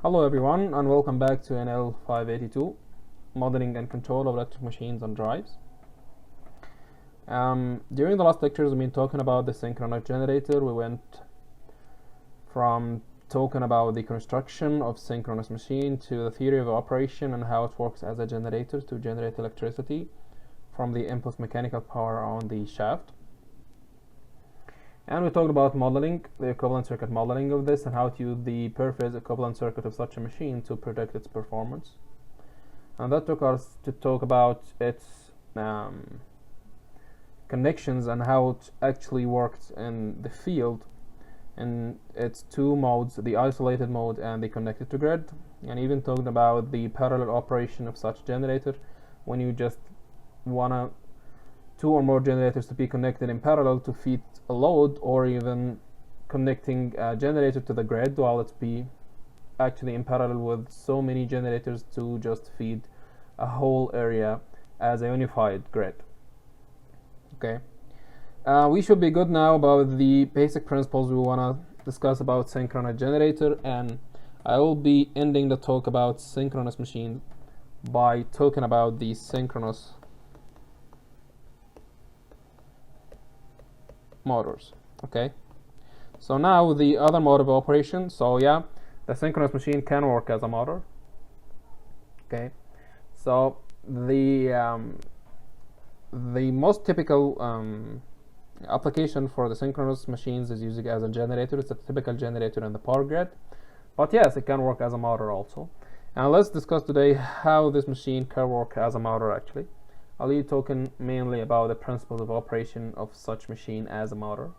Hello everyone and welcome back to NL582, Modeling and Control of Electric Machines and Drives. During the last lectures we've been talking about the synchronous generator. We went from talking about the construction of synchronous machine to the theory of operation and how it works as a generator to generate electricity from the input mechanical power on the shaft. And we talked about modeling, the equivalent circuit modeling of this, and how to use the per-phase equivalent circuit of such a machine to predict its performance. And that took us to talk about its connections and how it actually worked in the field in its two modes, the isolated mode and the connected to grid. And even talked about the parallel operation of such generator when you just wanna two or more generators to be connected in parallel to feed a load, or even connecting a generator to the grid while it's be actually in parallel with so many generators to just feed a whole area as a unified grid. Okay, we should be good now about the basic principles we want to discuss about synchronous generator, and I will be ending the talk about synchronous machine by talking about the synchronous motors. Okay, so now the other mode of operation. So yeah, the synchronous machine can work as a motor. Okay, so the most typical application for the synchronous machines is using as a generator. It's a typical generator in the power grid, but yes, it can work as a motor also. And let's discuss today how this machine can work as a motor actually. I'll be talking mainly about the principles of operation of such machine as a motor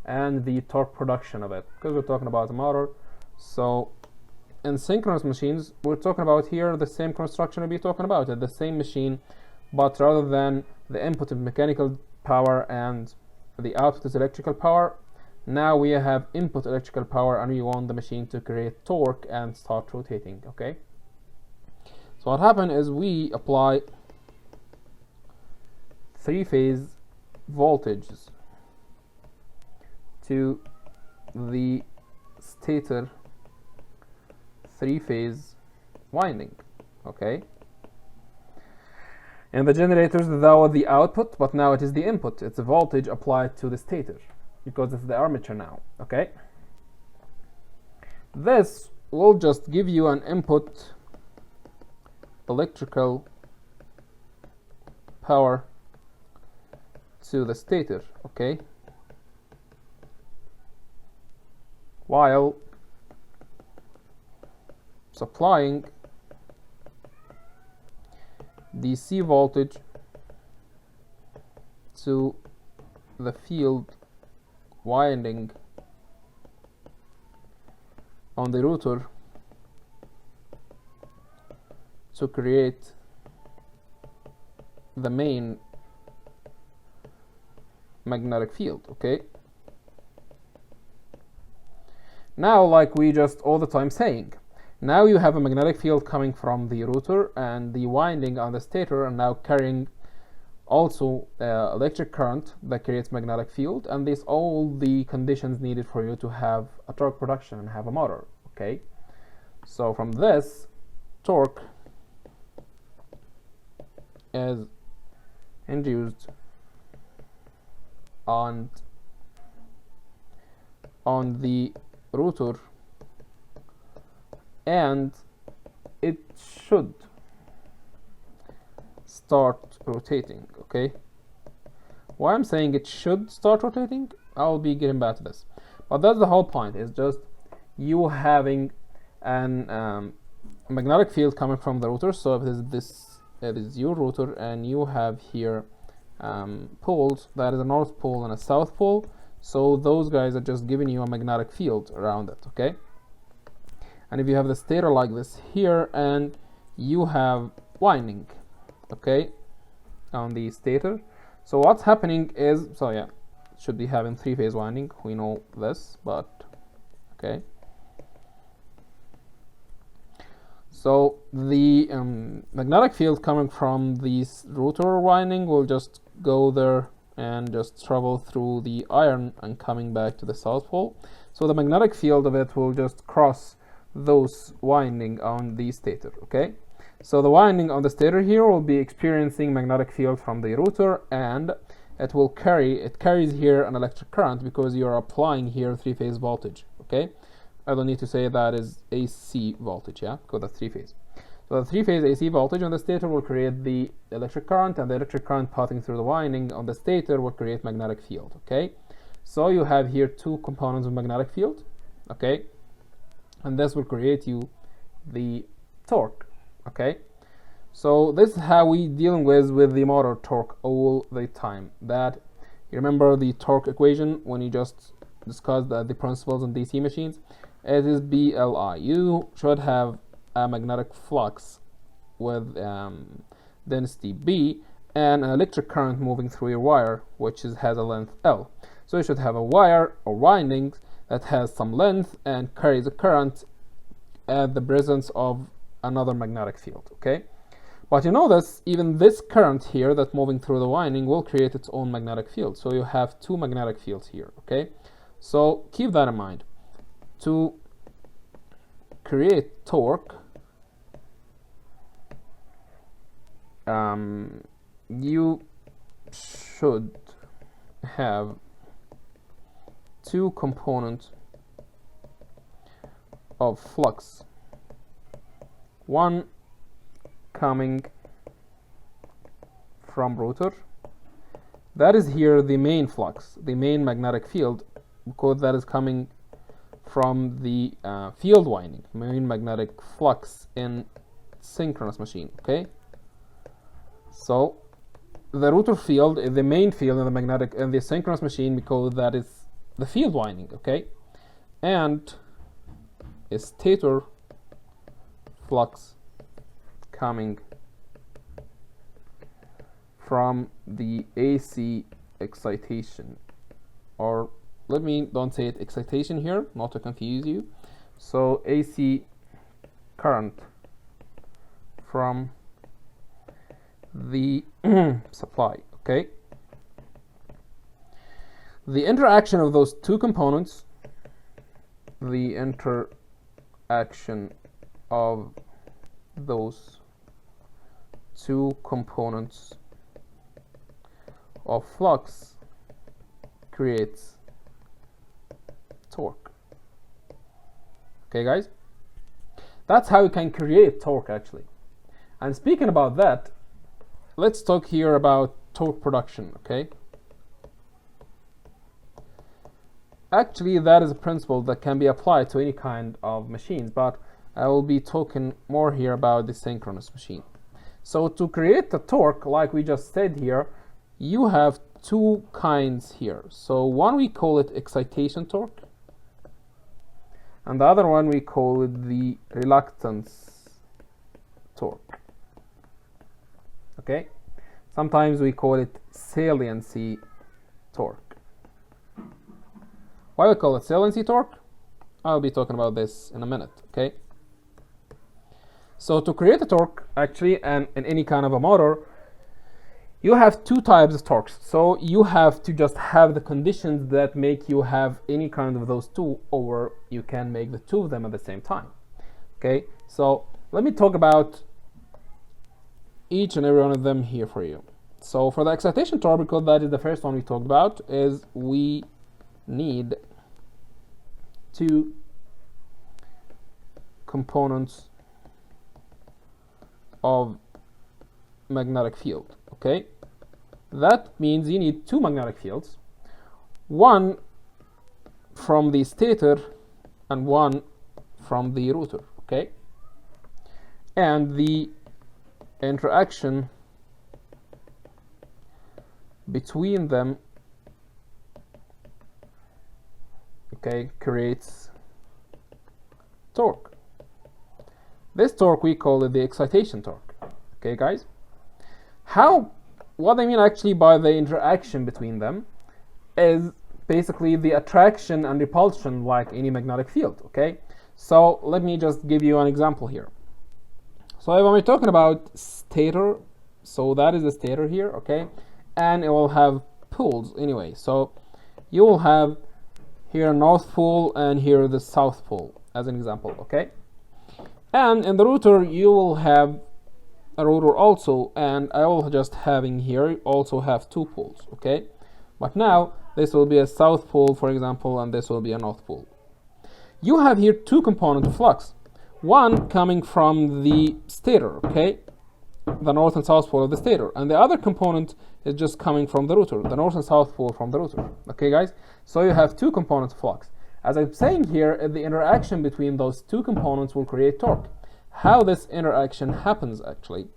and the torque production of it, because we're talking about a motor. So in synchronous machines, we're talking about here the same construction we'll be talking about it, the same machine, but rather than the input of mechanical power and the output is electrical power, now we have input electrical power and we want the machine to create torque and start rotating. Okay, so what happened is we apply three-phase voltages to the stator three-phase winding. Okay, and the generators, that was the output, but now it is the input. It's a voltage applied to the stator because it's the armature now. Okay, this will just give you an input electrical power to the stator. Okay, while supplying DC voltage to the field winding on the rotor to create the main magnetic field. Okay, now like we just all the time saying, now you have a magnetic field coming from the rotor and the winding on the stator, and now carrying also electric current that creates magnetic field, and these all the conditions needed for you to have a torque production and have a motor. Okay, so from this, torque is induced on the rotor, and it should start rotating. Okay, why I'm saying it should start rotating, I'll be getting back to this, but that's the whole point, is just you having an magnetic field coming from the rotor. So if it is your rotor and you have here poles, that is a north pole and a south pole, so those guys are just giving you a magnetic field around it. Okay, and if you have the stator like this here and you have winding, okay, on the stator, so what's happening is, so yeah, it should be having three-phase winding, we know this, but okay, so the magnetic field coming from this rotor winding will just go there and just travel through the iron and coming back to the south pole. So the magnetic field of it will just cross those winding on the stator. Okay, so the winding on the stator here will be experiencing magnetic field from the rotor, and it carries here an electric current because you're applying here three-phase voltage. Okay, I don't need to say that is AC voltage, yeah, because that's three-phase. So the three-phase AC voltage on the stator will create the electric current, and the electric current passing through the winding on the stator will create magnetic field. Okay, so you have here two components of magnetic field. Okay, and this will create you the torque. Okay, so this is how we dealing with the motor torque all the time. That you remember the torque equation when you just discussed the principles in DC machines. It is BLI. You should have a magnetic flux with density B and an electric current moving through your wire, which has a length L. So you should have a wire or winding that has some length and carries a current at the presence of another magnetic field. Okay, but you notice even this current here that's moving through the winding will create its own magnetic field. So you have two magnetic fields here. Okay, so keep that in mind. To create torque, you should have two components of flux, one coming from rotor, that is here the main flux, the main magnetic field, because that is coming from the field winding, main magnetic flux in synchronous machine. Okay, so the rotor field is the main field in the magnetic in the synchronous machine because that is the field winding. Okay, and a stator flux coming from the AC excitation, or let me don't say it excitation here, not to confuse you. So AC current from the supply. Okay, the interaction of those two components, the interaction of those two components of flux creates torque. Okay, guys, that's how you can create torque actually. And speaking about that, let's talk here about torque production. Okay, actually that is a principle that can be applied to any kind of machines, but I will be talking more here about the synchronous machine. So to create the torque, like we just said here, you have two kinds here. So one we call it excitation torque, and the other one we call it the reluctance torque. Okay, sometimes we call it saliency torque. Why we call it saliency torque? I'll be talking about this in a minute. Okay, so to create a torque actually, and in any kind of a motor, you have two types of torques. So you have to just have the conditions that make you have any kind of those two, or you can make the two of them at the same time. Okay, so let me talk about each and every one of them here for you. So for the excitation torque, because that is the first one we talked about, is we need two components of magnetic field. Okay, that means you need two magnetic fields, one from the stator and one from the rotor. Okay, and the interaction between them, okay, creates torque. This torque we call it the excitation torque. Okay, guys, what I mean actually by the interaction between them is basically the attraction and repulsion like any magnetic field. Okay, so let me just give you an example here. So when we're talking about stator, so that is the stator here. Okay, and it will have poles anyway. So you will have here north pole and here the south pole as an example. Okay, And in the rotor you will have a rotor also, and I will just having here also have 2 poles, okay? But now this will be a south pole, for example, and this will be a north pole. You have here 2 components of flux, one coming from the stator, okay, the north and south pole of the stator, and the other component is just coming from the rotor, the north and south pole from the rotor, okay guys? So you have 2 components of flux. As I'm saying here, the interaction between those 2 components will create torque. How this interaction happens actually?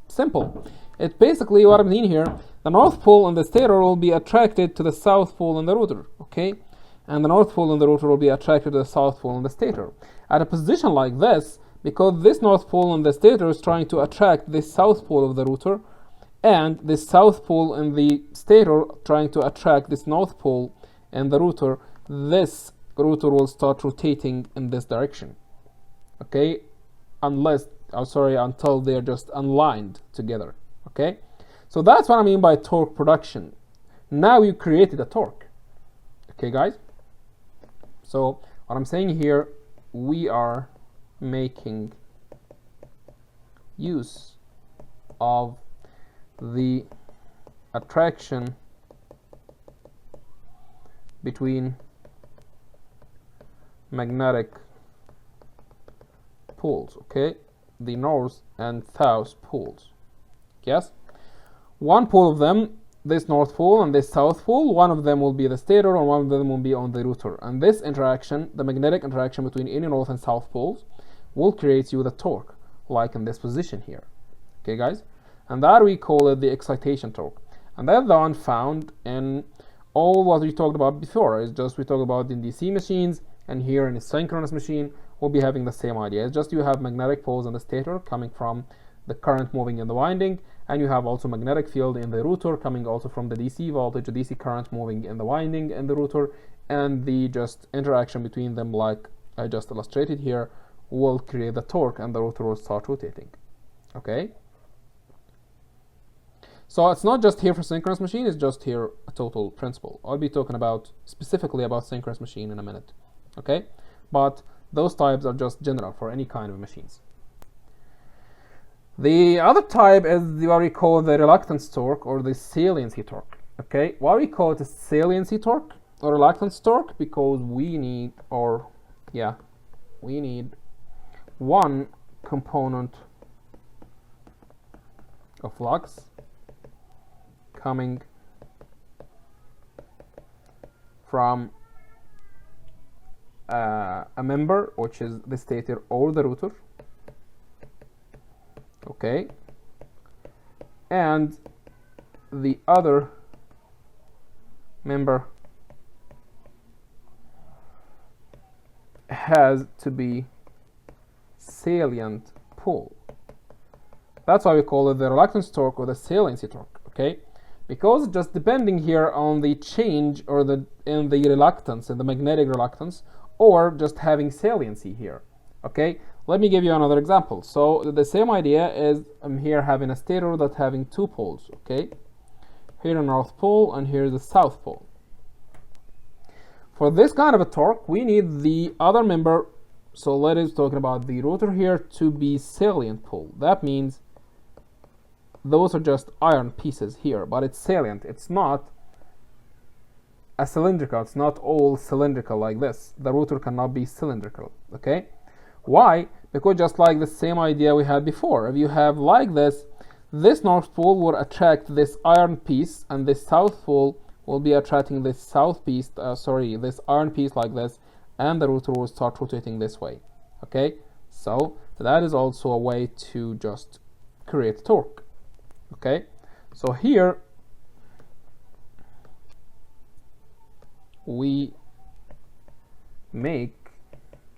Simple. It's basically what I mean here. The north pole in the stator will be attracted to the south pole in the rotor, okay? And the north pole in the rotor will be attracted to the south pole in the stator. At a position like this, because this north pole in the stator is trying to attract this south pole of the rotor, and this south pole in the stator trying to attract this north pole in the rotor, this rotor will start rotating in this direction, okay, until they're just aligned together, okay? So that's what I mean by torque production. Now you created a torque, okay guys? So what I'm saying here, we are making use of the attraction between magnetic poles, okay, the north and south poles. Yes, one pole of them, this north pole and this south pole, one of them will be the stator and one of them will be on the rotor, and this interaction, the magnetic interaction between any north and south poles, will create you the torque, like in this position here, okay guys? And that we call it the excitation torque, and that's the one found in all what we talked about before. It's just we talked about in DC machines, and here in a synchronous machine we'll be having the same idea. It's just you have magnetic poles in the stator coming from the current moving in the winding, and you have also magnetic field in the rotor coming also from the DC voltage, the DC current moving in the winding in the rotor, and the just interaction between them, like I just illustrated here, will create the torque and the rotor will start rotating, okay? So it's not just here for synchronous machine, it's just here a total principle. I'll be talking about specifically about synchronous machine in a minute, okay? But those types are just general for any kind of machines. The other type is what we call the reluctance torque or the saliency torque, okay? Why we call it a saliency torque or reluctance torque? Because we need, one component of flux coming from a member, which is the stator or the rotor, okay, and the other member has to be salient pole. That's why we call it the reluctance torque or the saliency torque, okay? Because just depending here on the change or in the reluctance, in the magnetic reluctance, or just having saliency here, okay? Let me give you another example. So the same idea is I'm here having a stator that's having 2 poles, okay? Here the north pole and here the south pole. For this kind of a torque, we need the other member, so let us talking about the rotor here, to be salient pole. That means those are just iron pieces here, but it's salient. It's not a cylindrical. It's not all cylindrical like this. The rotor cannot be cylindrical, okay? Why? Because just like the same idea we had before, if you have like this north pole will attract this iron piece, and this south pole will be attracting this this iron piece like this, and the rotor will start rotating this way, okay? So that is also a way to just create torque, okay? So here we make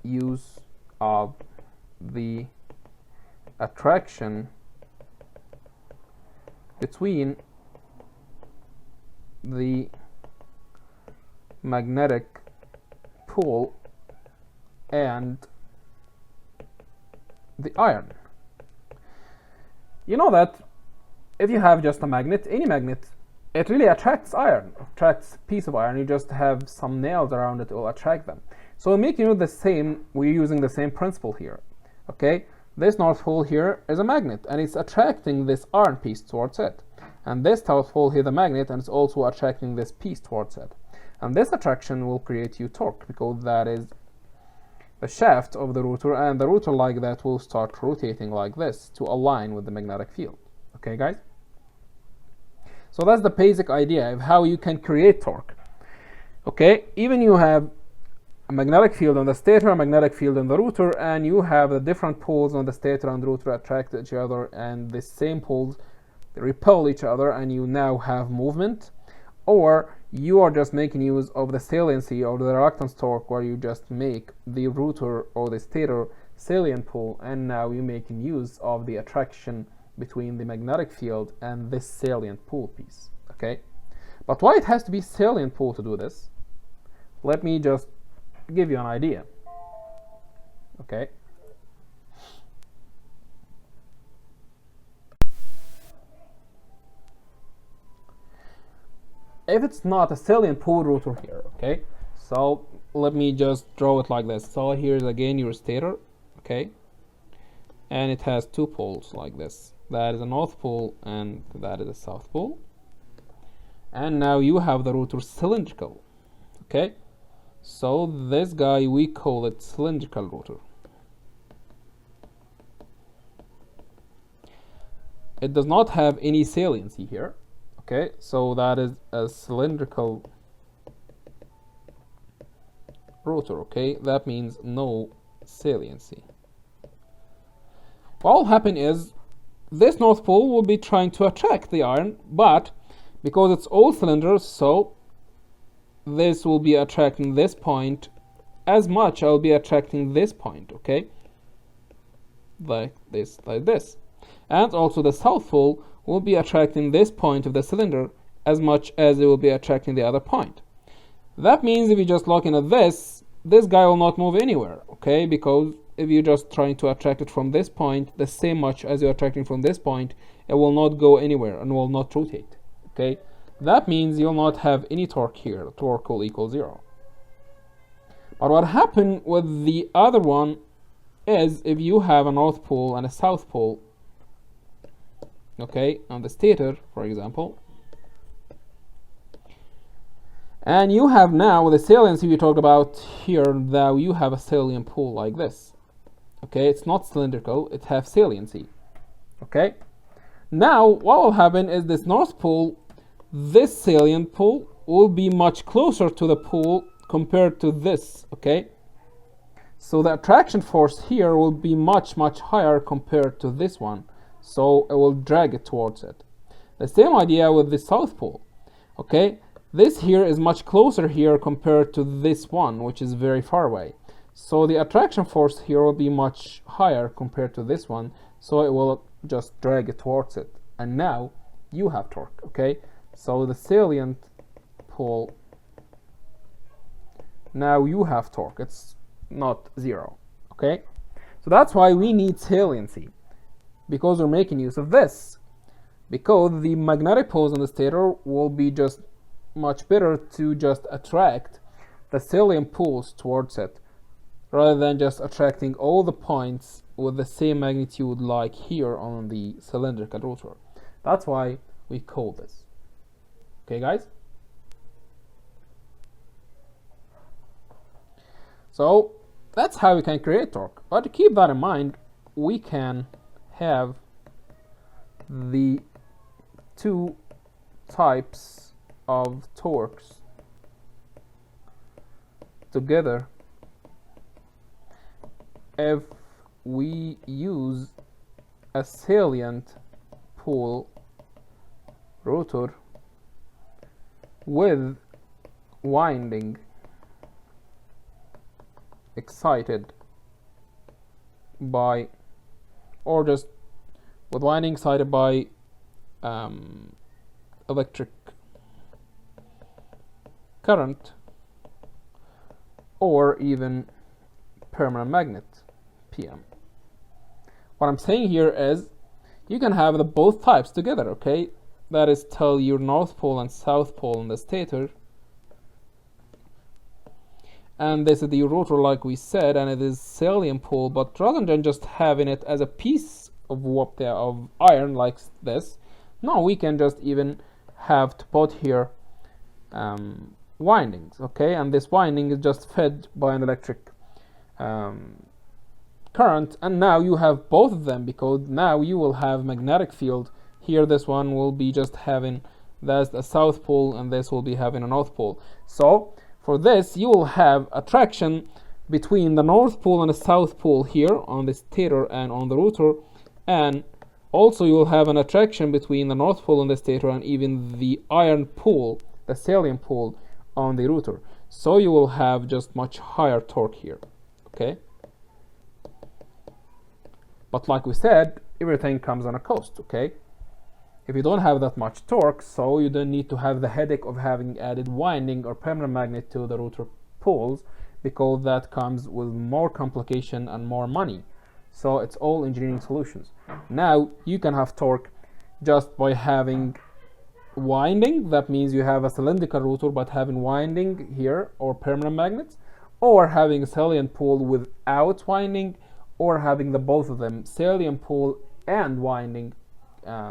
use of the attraction between the magnetic pole and the iron. You know that if you have just a magnet, any magnet, it really attracts iron, attracts a piece of iron. You just have some nails around it, will attract them. So making it the same, we're using the same principle here. Okay, this north pole here is a magnet and it's attracting this iron piece towards it, and this south pole here is a magnet and it's also attracting this piece towards it, and this attraction will create you torque because that is the shaft of the rotor, and the rotor like that will start rotating like this to align with the magnetic field. Okay guys, so that's the basic idea of how you can create torque. Okay, even you have a magnetic field on the stator, a magnetic field on the rotor, and you have the different poles on the stator and rotor attract each other, and the same poles repel each other, and you now have movement. Or you are just making use of the saliency or the reluctance torque, where you just make the rotor or the stator salient pole, and now you're making use of the attraction between the magnetic field and this salient pole piece. Okay, but why it has to be salient pole to do this? Let me just give you an idea. Okay, if it's not a salient pole rotor here, okay, so let me just draw it like this. So here's again your stator, okay, and it has two poles like this. That is a north pole and that is a south pole, and now you have the rotor cylindrical. Okay, so this guy we call it cylindrical rotor. It does not have any saliency here. Okay, so that is a cylindrical rotor. Okay, that means no saliency. What will happen is this north pole will be trying to attract the iron, but because it's all cylinders, so this will be attracting this point as much I'll be attracting this point. Okay, like this, like this. And also the south pole will be attracting this point of the cylinder as much as it will be attracting the other point. That means if you're just looking at this guy will not move anywhere, okay, because if you're just trying to attract it from this point the same much as you're attracting from this point, it will not go anywhere and will not rotate. Okay, that means you'll not have any torque here. Torque will equal 0. But what happened with the other one is if you have a north pole and a south pole, okay, on the stator, for example, and you have now the saliency we talked about here, that you have a salient pole like this. Okay, it's not cylindrical, it has saliency. Okay, now what will happen is this north pole, this salient pole will be much closer to the pole compared to this. Okay, so the attraction force here will be much higher compared to this one, so it will drag it towards it. The same idea with the south pole. Okay, this here is much closer here compared to this one, which is very far away, so the attraction force here will be much higher compared to this one, so it will just drag it towards it, and now you have torque. Okay, so the salient pole, now you have torque, it's not 0. Okay, so that's why we need saliency, because we're making use of this, because the magnetic poles on the stator will be just much better to just attract the salient poles towards it rather than just attracting all the points with the same magnitude like here on the cylindrical rotor. That's why we call this. Okay guys, so that's how we can create torque. But to keep that in mind, we can have the two types of torques together if we use a salient pole rotor with winding excited by, or just with winding excited by electric current, or even permanent magnet, PM. What I'm saying here is you can have the both types together. Okay, that is, tell your north pole and south pole in the stator, and this is the rotor like we said, and it is salient pole. But rather than just having it as a piece of iron like this, no, we can just even have to put here windings, okay, and this winding is just fed by an electric current, and now you have both of them, because now you will have magnetic field here. This one will be just having that's the south pole, and this will be having a north pole. So for this you will have attraction between the north pole and the south pole here on the stator and on the rotor, and also you will have an attraction between the north pole and the stator and even the iron pole, the salient pole, on the rotor. So you will have just much higher torque here, okay? But like we said, everything comes on a cost, okay? If you don't have that much torque, so you don't need to have the headache of having added winding or permanent magnet to the rotor poles, because that comes with more complication and more money. So it's all engineering solutions. Now you can have torque just by having winding. That means you have a cylindrical rotor but having winding here or permanent magnets, or having a salient pole without winding, or having the both of them, salient pole and winding,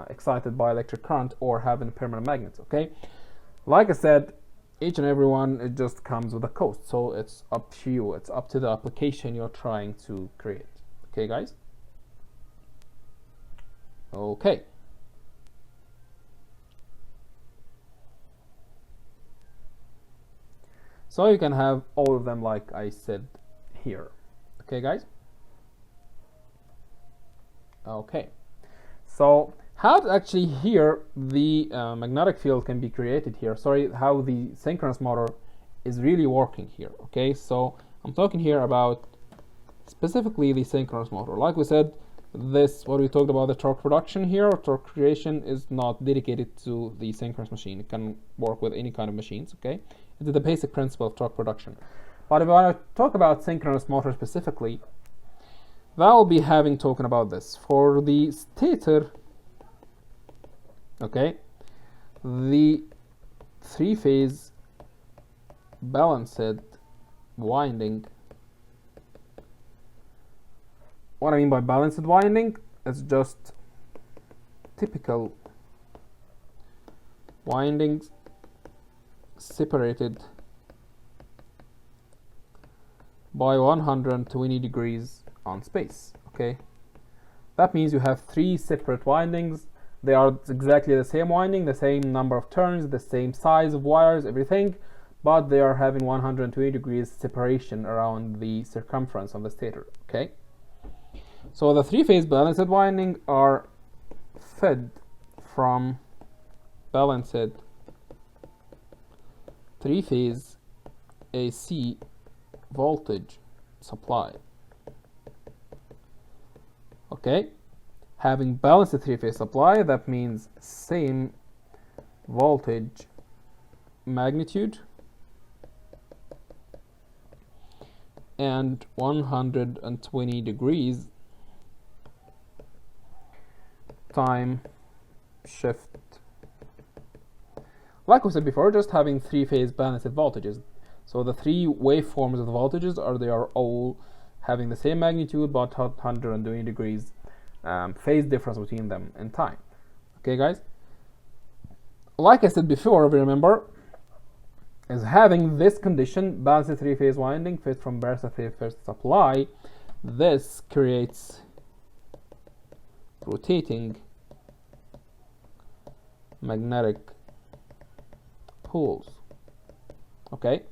excited by electric current, or having permanent magnets, okay? Like I said, each and every one, it just comes with a cost, so it's up to you. It's up to the application you're trying to create, okay guys? Okay. So you can have all of them like I said here, okay guys? Okay, so how actually here the magnetic field can be created here, how the synchronous motor is really working here, okay? So I'm talking here about specifically the synchronous motor. Like we said, this, what we talked about, the torque production here, or torque creation, is not dedicated to the synchronous machine. It can work with any kind of machines, okay? It's the basic principle of torque production. But if I want to talk about synchronous motor specifically, that will be talking about this. For the stator, okay, the three-phase balanced winding. What I mean by balanced winding is just typical windings separated by 120 degrees on space, okay? That means you have three separate windings. They are exactly the same winding, the same number of turns, the same size of wires, everything, but they are having 120 degrees separation around the circumference of the stator, okay? So the three-phase balanced winding are fed from balanced three-phase AC voltage supply. Okay, having balanced three-phase supply, that means same voltage magnitude and 120 degrees time shift. Like we said before, just having three-phase balanced voltages. So the three waveforms of the voltages they are all having the same magnitude but 120 degrees phase difference between them in time. Okay guys, like I said before, if you remember, is having this condition, balanced three-phase winding fed from balanced three-phase supply, this creates rotating magnetic poles. Okay,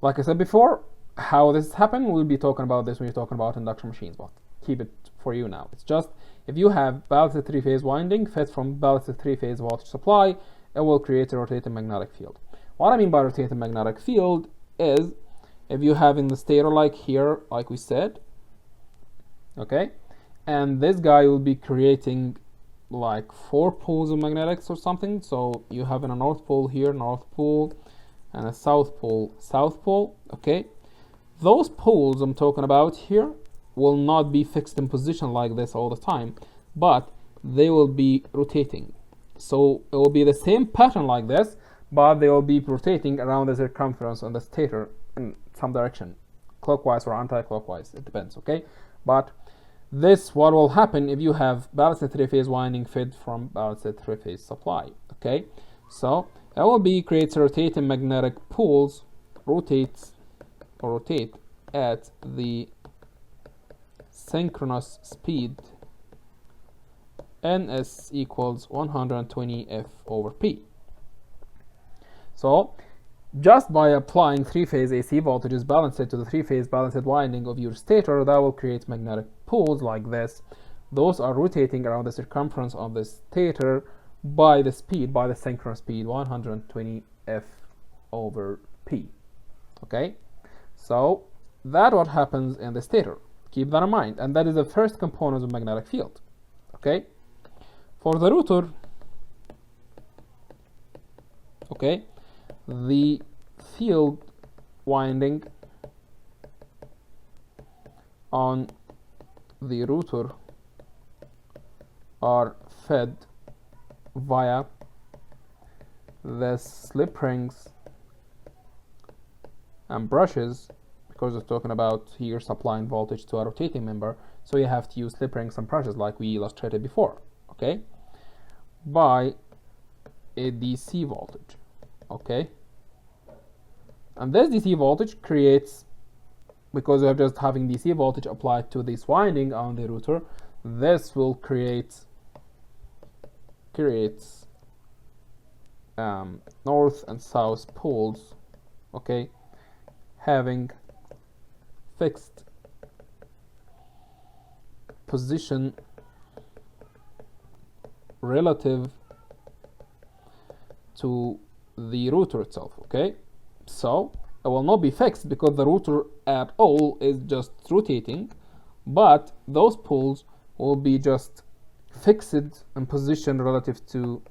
like I said before, how this happens, we'll be talking about this when we're talking about induction machines, but keep it for you now. It's just, if you have balanced three-phase winding fed from balanced three-phase voltage supply, it will create a rotating magnetic field. What I mean by rotating magnetic field is, if you have in the stator like here, like we said, okay, and this guy will be creating like 4 poles of magnetics or something. So you have a north pole here, north pole, and a south pole, okay? Those poles I'm talking about here will not be fixed in position like this all the time, but they will be rotating. So it will be the same pattern like this, but they will be rotating around the circumference on the stator in some direction, clockwise or anti-clockwise, it depends, okay? But this, what will happen if you have balanced three-phase winding fed from balanced three-phase supply, okay? So it will be creates rotating magnetic poles, rotate at the synchronous speed ns equals 120 f over p. So just by applying three-phase AC voltages balanced to the three-phase balanced winding of your stator, that will create magnetic poles like this. Those are rotating around the circumference of the stator by the speed, by the synchronous speed, 120 f over p. Okay, so that's what happens in the stator. Keep that in mind, and that is the first component of magnetic field. Okay, for the rotor, okay, the field winding on the rotor are fed via the slip rings and brushes, because it's talking about here supplying voltage to a rotating member, so you have to use slip rings and brushes like we illustrated before, okay, by a DC voltage, okay, and this DC voltage creates, because we are just having DC voltage applied to this winding on the rotor, this will creates north and south poles, okay, having fixed position relative to the rotor itself, okay? So it will not be fixed because the rotor at all is just rotating, but those poles will be just fixed in position relative to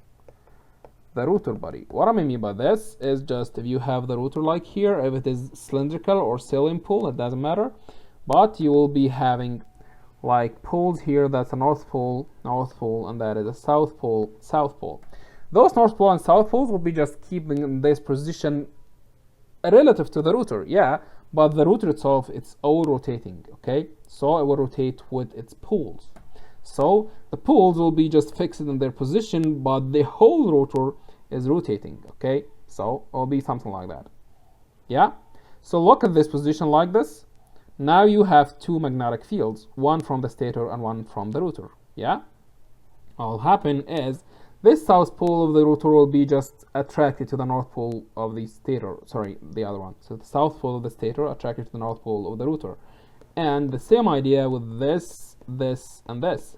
the rotor body. What I mean by this is just if you have the rotor like here, if it is cylindrical or salient pole, it doesn't matter, but you will be having like poles here. That's a north pole, and that is a south pole, south pole. Those north pole and south poles will be just keeping in this position relative to the rotor, yeah, but the rotor itself, it's all rotating, okay? So it will rotate with its poles. So the poles will be just fixed in their position, but the whole rotor is rotating, okay? So it will be something like that, yeah? So look at this position like this. Now you have two magnetic fields, one from the stator and one from the rotor, yeah? What will happen is this south pole of the rotor will be just attracted to the north pole of the stator, sorry, the other one. So the south pole of the stator attracted to the north pole of the rotor. And the same idea with this, this, and this.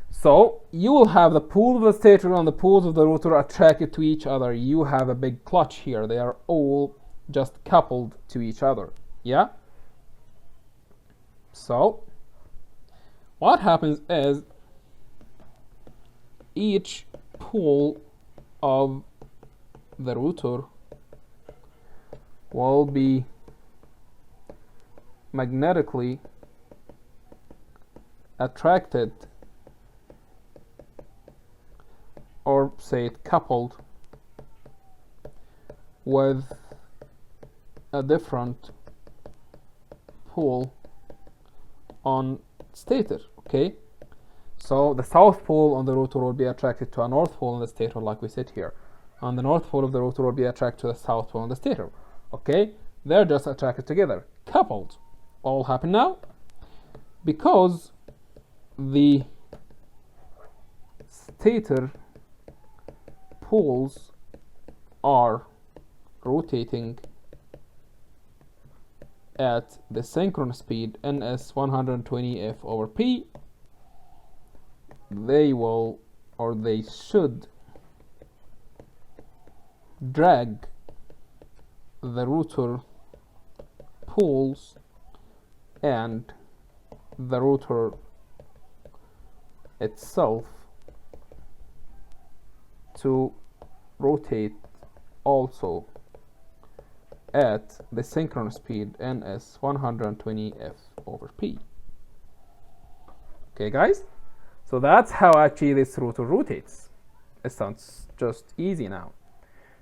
So you will have the pole of the stator and the poles of the rotor attracted to each other. You have a big clutch here. They are all just coupled to each other, yeah? So what happens is each pole of the rotor will be magnetically attracted, or say it coupled, with a different pole on stator, okay? So the south pole on the rotor will be attracted to a north pole on the stator, like we said here. And the north pole of the rotor will be attracted to the south pole on the stator, okay? They're just attracted together, coupled. What will happen now? Because the stator poles are rotating at the synchronous speed ns 120 f over p, they will, or they should, drag the rotor poles and the rotor itself to rotate also at the synchronous speed ns 120 f over p. Okay guys, so that's how actually this rotor rotates. It sounds just easy now.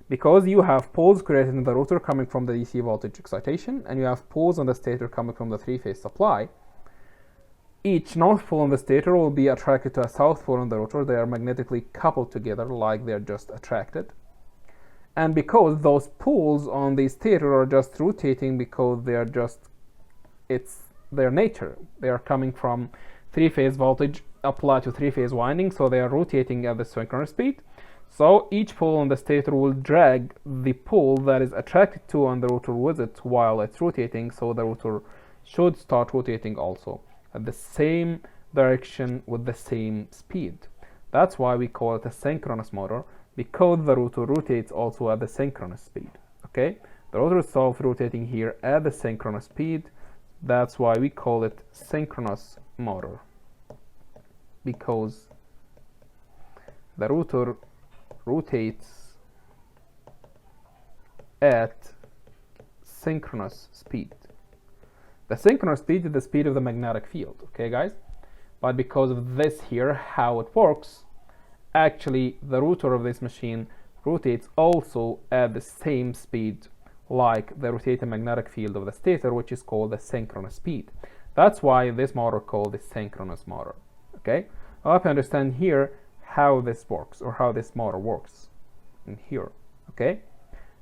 because you have poles created in the rotor coming from the DC voltage excitation, and you have poles on the stator coming from the three-phase supply. Each north pole on the stator will be attracted to a south pole on the rotor. They are magnetically coupled together like they're just attracted. And because those poles on the stator are just rotating because they are just, it's their nature. They are coming from three-phase voltage applied to three-phase winding, so they are rotating at the synchronous speed. So each pole on the stator will drag the pole that is attracted to on the rotor with it while it's rotating, so the rotor should start rotating also at the same direction with the same speed. That's why we call it a synchronous motor, because the rotor rotates also at the synchronous speed. Okay, the rotor itself rotating here at the synchronous speed. That's why we call it synchronous motor, because the rotor rotates at synchronous speed. The synchronous speed is the speed of the magnetic field, okay guys? But because of this here, how it works, actually the rotor of this machine rotates also at the same speed like the rotating magnetic field of the stator, which is called the synchronous speed. That's why this motor called the synchronous motor, okay? I hope you understand here how this works, or how this motor works in here, okay?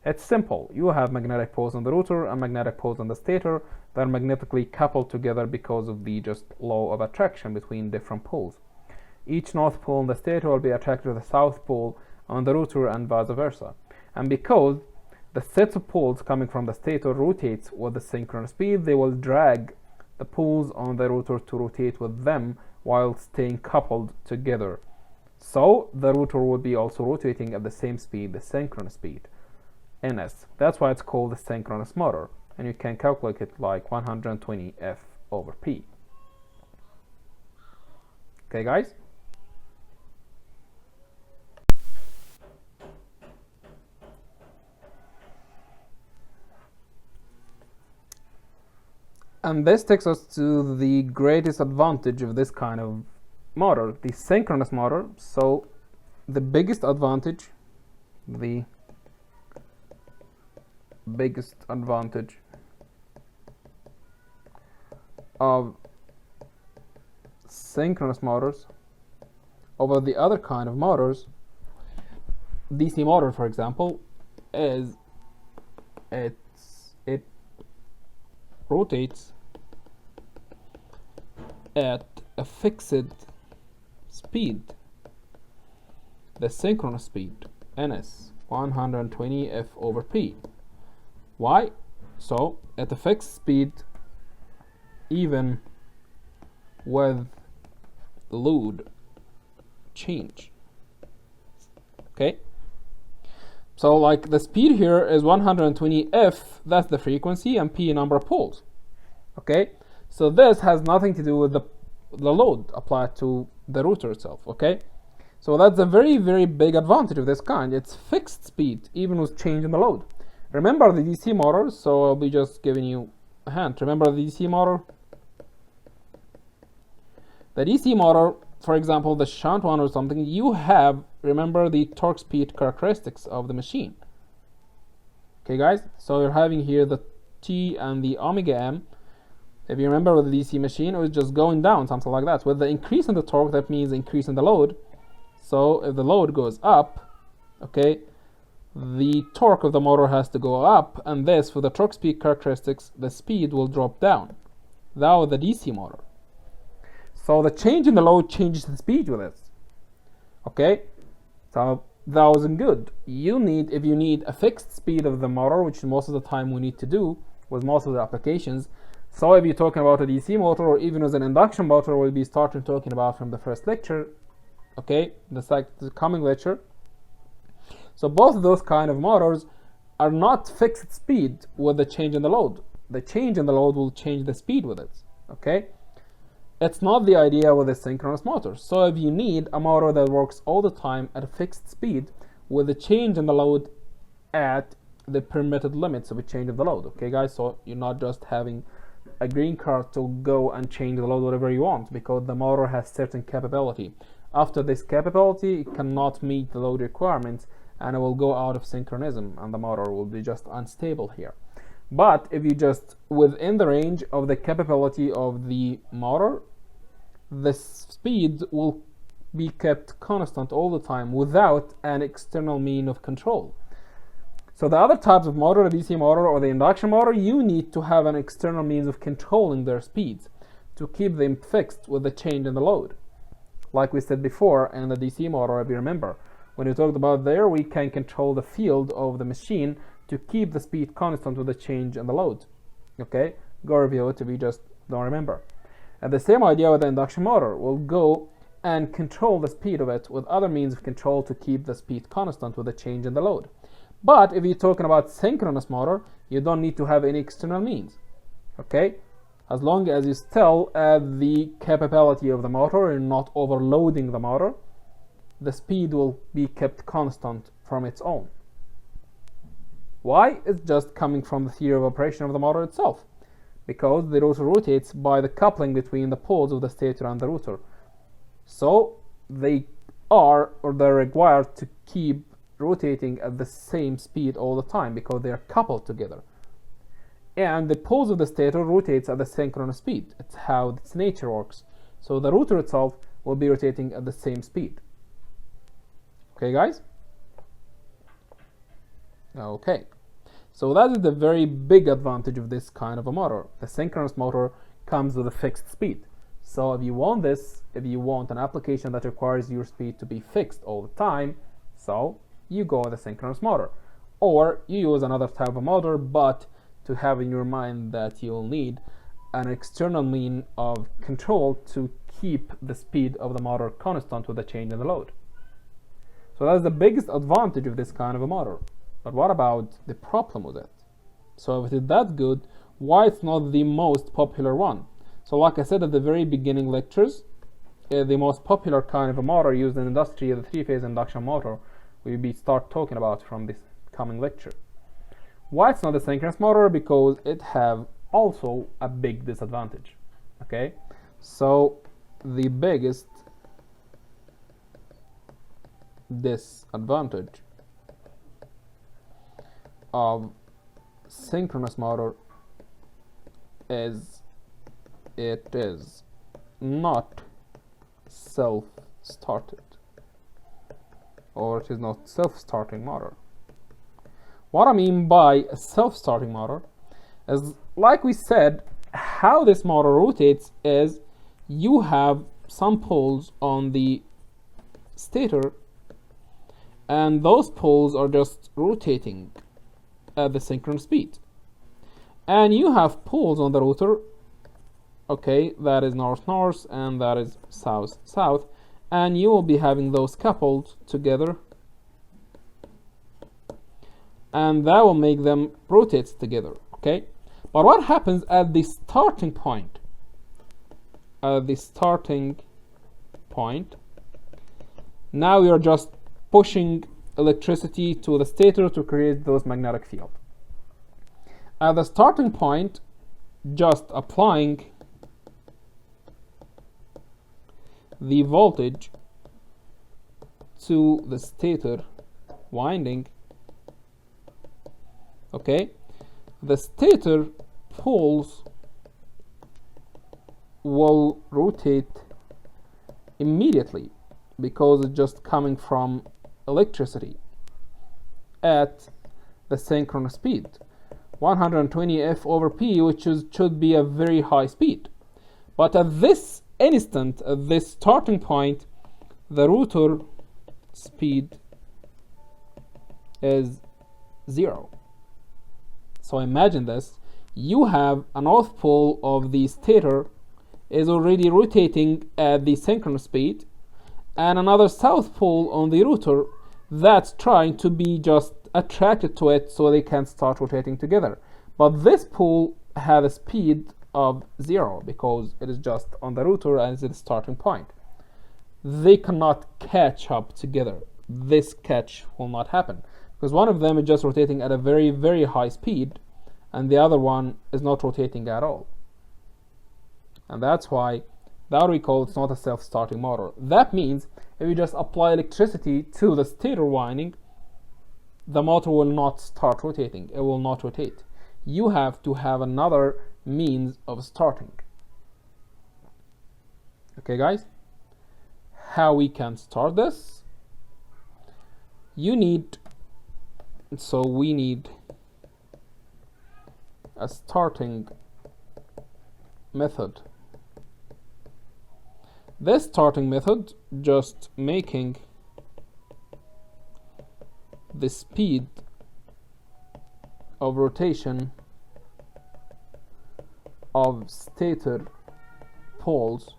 It's simple. You have magnetic poles on the rotor and magnetic poles on the stator that are magnetically coupled together because of the just law of attraction between different poles. Each north pole on the stator will be attracted to the south pole on the rotor and vice versa. And because the sets of poles coming from the stator rotates with the synchronous speed, they will drag the poles on the rotor to rotate with them while staying coupled together. So the rotor will be also rotating at the same speed, the synchronous speed, ns. That's why it's called the synchronous motor, and you can calculate it like 120 F over P. Okay guys? And this takes us to the greatest advantage of this kind of motor, the synchronous motor. So the biggest advantage of synchronous motors over the other kind of motors, DC motor for example, is it rotates at a fixed speed, the synchronous speed, ns, 120 F over P. Why? So at a fixed speed, even with load change, okay? So like the speed here is 120 F, that's the frequency, and P number of poles, okay? So this has nothing to do with the load applied to the rotor itself, okay? So that's a very, very big advantage of this kind. It's fixed speed, even with change in the load. Remember the DC motor, so I'll be just giving you a hint. Remember the DC motor? The DC motor, for example, the shunt one or something, you have, remember the torque speed characteristics of the machine. Okay guys, so you're having here the T and the omega M. If you remember with the DC machine, it was just going down, something like that. With the increase in the torque, that means increase in the load. So if the load goes up, okay, the torque of the motor has to go up, and this, for the torque speed characteristics, the speed will drop down. That was the DC motor. So the change in the load changes the speed with it. Okay, so that wasn't good. If you need a fixed speed of the motor, which most of the time we need to do with most of the applications. So if you're talking about a DC motor, or even as an induction motor, we'll be starting talking about from the first lecture, okay, the coming lecture. So both of those kind of motors are not fixed speed with the change in the load. The change in the load will change the speed with it, okay? It's not the idea with a synchronous motor. So if you need a motor that works all the time at a fixed speed with a change in the load at the permitted limits of a change of the load, okay guys? So you're not just having a green card to go and change the load whatever you want, because the motor has certain capability. After this capability, it cannot meet the load requirements, and it will go out of synchronism, and the motor will be just unstable here. But if you just within the range of the capability of the motor, the speed will be kept constant all the time without an external mean of control. So the other types of motor, the DC motor or the induction motor, you need to have an external means of controlling their speeds to keep them fixed with the change in the load. Like we said before in the DC motor, if you remember, when we talked about there, we can control the field of the machine to keep the speed constant with the change in the load. Okay, go review it if you just don't remember. And the same idea with the induction motor. We'll go and control the speed of it with other means of control to keep the speed constant with the change in the load. But if you're talking about synchronous motor, you don't need to have any external means. Okay, as long as you still add the capability of the motor and not overloading the motor, the speed will be kept constant from its own. Why? It's just coming from the theory of operation of the motor itself, because the rotor rotates by the coupling between the poles of the stator and the rotor. So they're required to keep rotating at the same speed all the time because they are coupled together. And the poles of the stator rotates at the synchronous speed. It's how its nature works. So the rotor itself will be rotating at the same speed. Okay, guys? Okay. So that is the very big advantage of this kind of a motor. The synchronous motor comes with a fixed speed. So if you want this, if you want an application that requires your speed to be fixed all the time, so you go with a synchronous motor. Or you use another type of motor, but to have in your mind that you'll need an external mean of control to keep the speed of the motor constant with the change in the load. So that's the biggest advantage of this kind of a motor. But what about the problem with it? So if it is that good, why it's not the most popular one? So like I said at the very beginning lectures, the most popular kind of a motor used in industry is the three-phase induction motor. We'll start talking about from this coming lecture. Why it's not the synchronous motor? Because it have also a big disadvantage. Okay, so the biggest disadvantage of synchronous motor is it is not self-started, or it is not self-starting motor. What I mean by a self-starting motor is, like we said, how this motor rotates is you have some poles on the stator, and those poles are just rotating at the synchronous speed. And you have poles on the rotor, okay, that is north-north and that is south-south, and you will be having those coupled together, and that will make them rotate together, okay? But what happens at the starting point? At the starting point, now you're just pushing electricity to the stator to create those magnetic field. At the starting point, just applying the voltage to the stator winding, okay, the stator poles will rotate immediately because it's just coming from electricity at the synchronous speed 120 F/P, which should be a very high speed. But at this instant, at this starting point, the rotor speed is 0. So imagine this, you have a north pole of the stator is already rotating at the synchronous speed, and another south pole on the rotor that's trying to be just attracted to it so they can start rotating together. But this pole has a speed of 0 because it is just on the rotor and it's at the starting point. They cannot catch up together. This catch will not happen because one of them is just rotating at a very, very high speed and the other one is not rotating at all. And that's why that we call it's not a self-starting motor. That means if you just apply electricity to the stator winding, the motor will not start rotating. It will not rotate. You have to have another means of starting. Okay, guys? How we can start this? We need a starting method. This starting method just making the speed of rotation of stator poles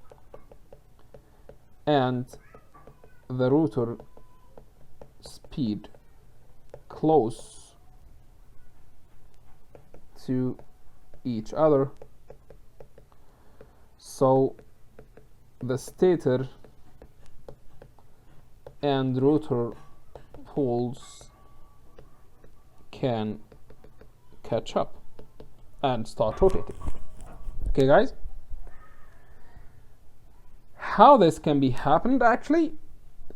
and the rotor speed close to each other, so the stator and rotor poles can catch up and start rotating. Okay, guys? How this can be happened, actually,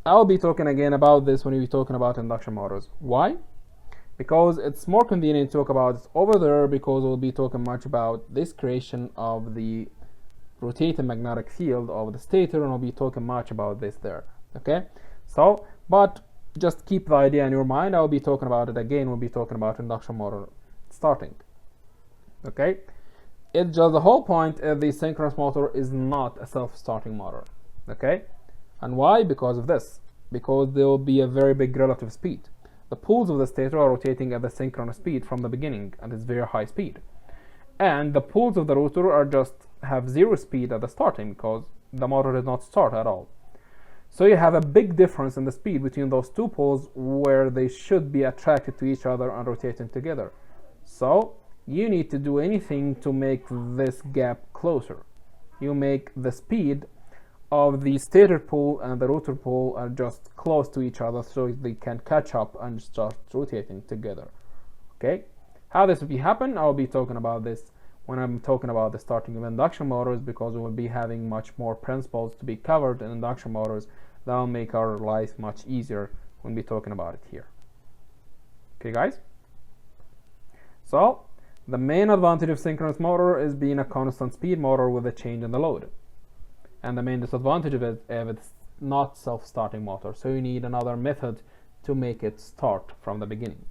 I'll be talking again about this when we're talking about induction motors. Why? Because it's more convenient to talk about it over there, because we'll be talking much about this creation of the rotating magnetic field of the stator, and we'll be talking much about this there. Okay? So, but just keep the idea in your mind. I'll be talking about it again. We'll be talking about induction motor starting. Okay? It's just the whole point is the synchronous motor is not a self-starting motor. Okay? And why? Because of this. Because there will be a very big relative speed. The poles of the stator are rotating at the synchronous speed from the beginning, and it's very high speed. And the poles of the rotor are just have zero speed at the starting, because the motor did not start at all. So you have a big difference in the speed between those two poles, where they should be attracted to each other and rotating together. So you need to do anything to make this gap closer. You make the speed of the stator pole and the rotor pole are just close to each other, so they can catch up and start rotating together. Okay? How this will be happen, I'll be talking about this when I'm talking about the starting of induction motors, because we will be having much more principles to be covered in induction motors that will make our life much easier when we're talking about it here. Okay, guys? So the main advantage of synchronous motor is being a constant speed motor with a change in the load. And the main disadvantage of it is it's not self-starting motor, so you need another method to make it start from the beginning.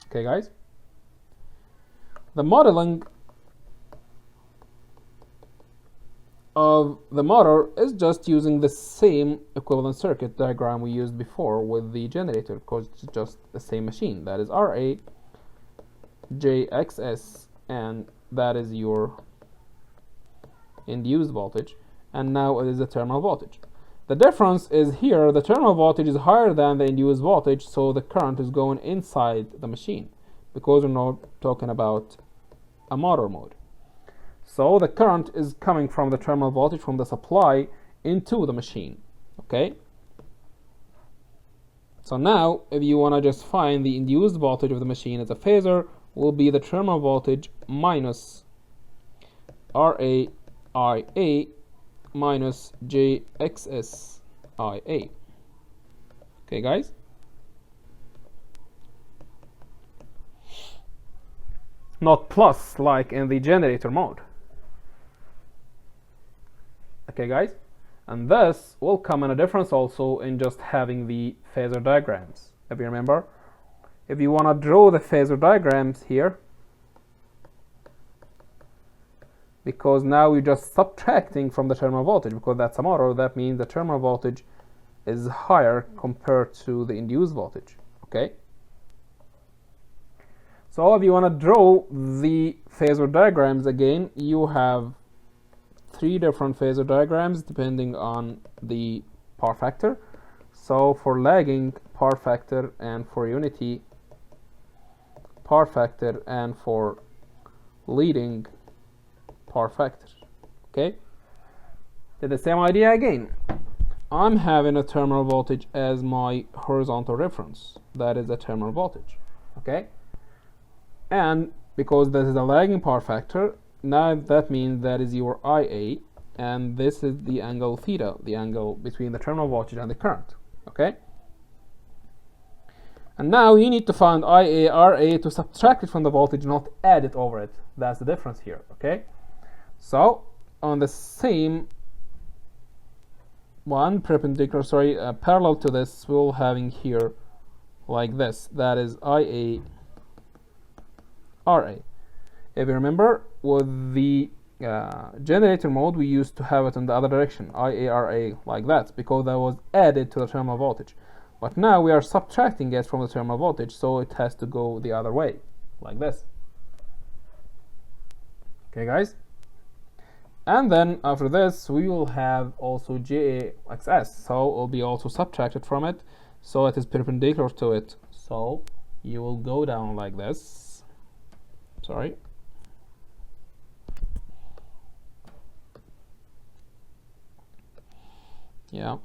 Okay, guys? The modeling of the motor is just using the same equivalent circuit diagram we used before with the generator, because it's just the same machine. That is RA, JXS, and that is your induced voltage, and now it is the terminal voltage. The difference is here the terminal voltage is higher than the induced voltage, so the current is going inside the machine, because we're not talking about a motor mode. So the current is coming from the terminal voltage from the supply into the machine. Okay? So now if you want to just find the induced voltage of the machine as a phasor, will be the terminal voltage minus RA IA minus JXS IA. Okay, guys? Not plus like in the generator mode. Okay, guys? And this will come in a difference also in just having the phasor diagrams. If you remember, if you want to draw the phasor diagrams here, because now we're just subtracting from the terminal voltage, because that's a motor, that means the terminal voltage is higher compared to the induced voltage. Okay? So if you want to draw the phasor diagrams again, you have three different phasor diagrams depending on the power factor. So for lagging power factor, and for unity power factor, and for leading power factor. Okay? Did the same idea again. I'm having a terminal voltage as my horizontal reference. That is the terminal voltage. Okay? And because this is a lagging power factor, now that means that is your IA, and this is the angle theta, the angle between the terminal voltage and the current. Okay? And now you need to find IARA to subtract it from the voltage, not add it over it. That's the difference here, okay? So on the same one, parallel to this, we're having here like this. That is IARA. If you remember, with the generator mode, we used to have it in the other direction, IARA, like that, because that was added to the terminal voltage. But now we are subtracting it from the terminal voltage, so it has to go the other way, like this. Okay, guys? And then after this, we will have also JAXS, so it will be also subtracted from it, so it is perpendicular to it. So you will go down like this. Sorry. Yeah.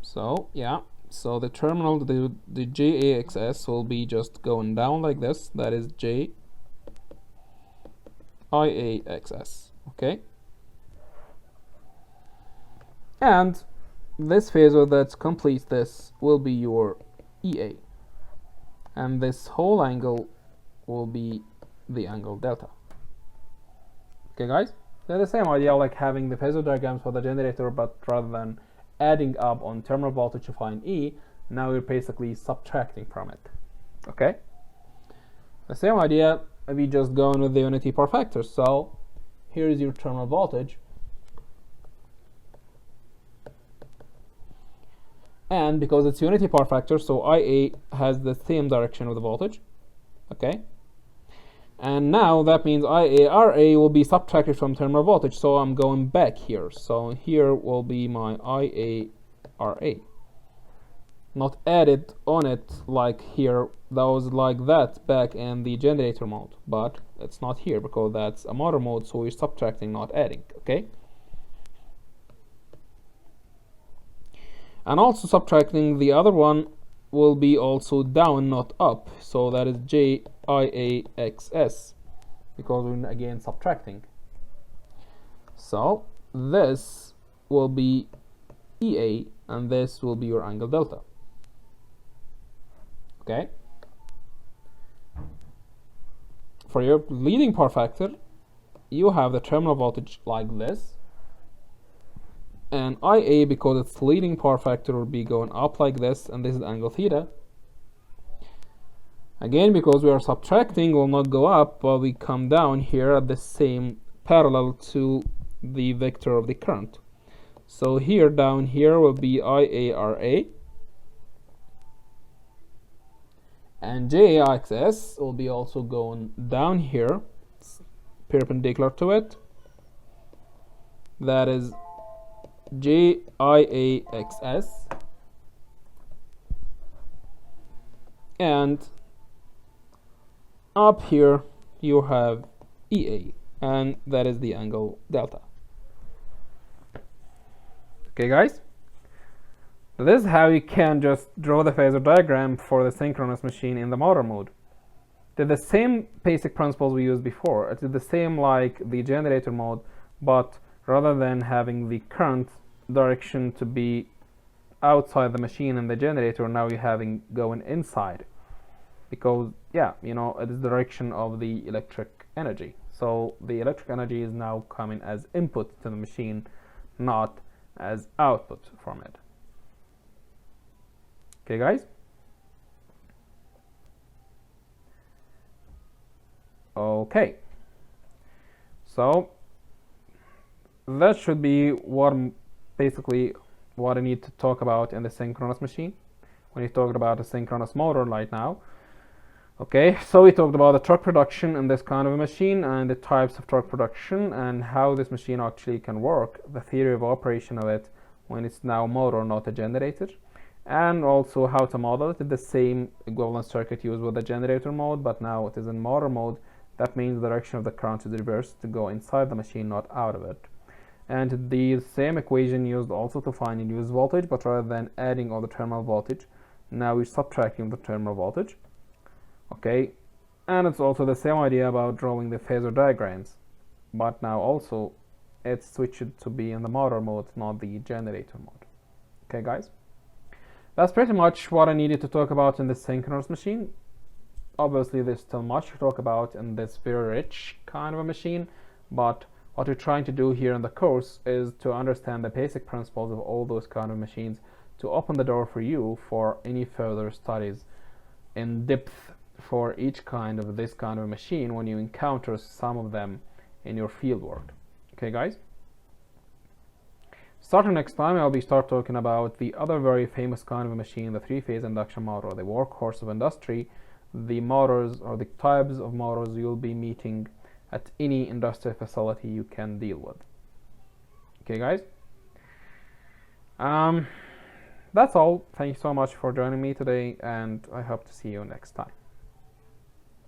So yeah, so the terminal, the JAXS will be just going down like this. That is JIAXS. Okay. And this phasor that completes this will be your EA, and this whole angle will be the angle delta. Okay, guys, they're the same idea like having the Phasor diagrams for the generator, but rather than adding up on terminal voltage to find E, now we're basically subtracting from it. Okay, the same idea if you just go in with the unity power factor. So here is your terminal voltage, and because it's unity power factor, so IA has the same direction of the voltage. Okay, and now that means IARA will be subtracted from terminal voltage, so I'm going back here. So here will be my IARA, not added on it like here. That was like that back in the generator mode, but it's not here because that's a motor mode, so we're subtracting, not adding. Okay, and also subtracting the other one will be also down, not up, so that is JIAXS, because we're again subtracting. So this will be EA, and this will be your angle delta. Okay, for your leading power factor, you have the terminal voltage like this, and IA, because it's leading power factor, will be going up like this, and this is angle theta. Again, because we are subtracting, will not go up, but we come down here at the same parallel to the vector of the current. So here, down here will be IARA, and JAXS will be also going down here, perpendicular to it. That is JIAXS, and up here you have EA, and that is the angle delta. Okay, guys, this is how you can just draw the phasor diagram for the synchronous machine in the motor mode. They're the same basic principles we used before. It is the same like the generator mode, but rather than having the current direction to be outside the machine and the generator, now you're having going inside, because yeah, you know, it is the direction of the electric energy. So the electric energy is now coming as input to the machine, not as output from it. Okay, guys? Okay, so that should be basically what I need to talk about in the synchronous machine when you talked about a synchronous motor right now. Okay, so we talked about the torque production in this kind of a machine, and the types of torque production, and how this machine actually can work, the theory of operation of it when it's now a motor, not a generator, and also how to model it. It's the same equivalent circuit used with the generator mode, but now it is in motor mode. That means the direction of the current is reversed to go inside the machine, not out of it. And the same equation used also to find induced voltage, but rather than adding all the terminal voltage, now we're subtracting the terminal voltage. Okay, and it's also the same idea about drawing the phasor diagrams, but now also it's switched to be in the motor mode, not the generator mode. Okay, guys? That's pretty much what I needed to talk about in this synchronous machine. Obviously, there's still much to talk about in this very rich kind of a machine, but what we're trying to do here in the course is to understand the basic principles of all those kind of machines to open the door for you for any further studies in depth for each kind of this kind of machine when you encounter some of them in your field work. Okay, guys? Starting next time, I'll be start talking about the other very famous kind of a machine, the three-phase induction motor, the workhorse of industry, the motors or the types of motors you'll be meeting at any industrial facility you can deal with. Okay, guys? That's all. Thank you so much for joining me today, and I hope to see you next time.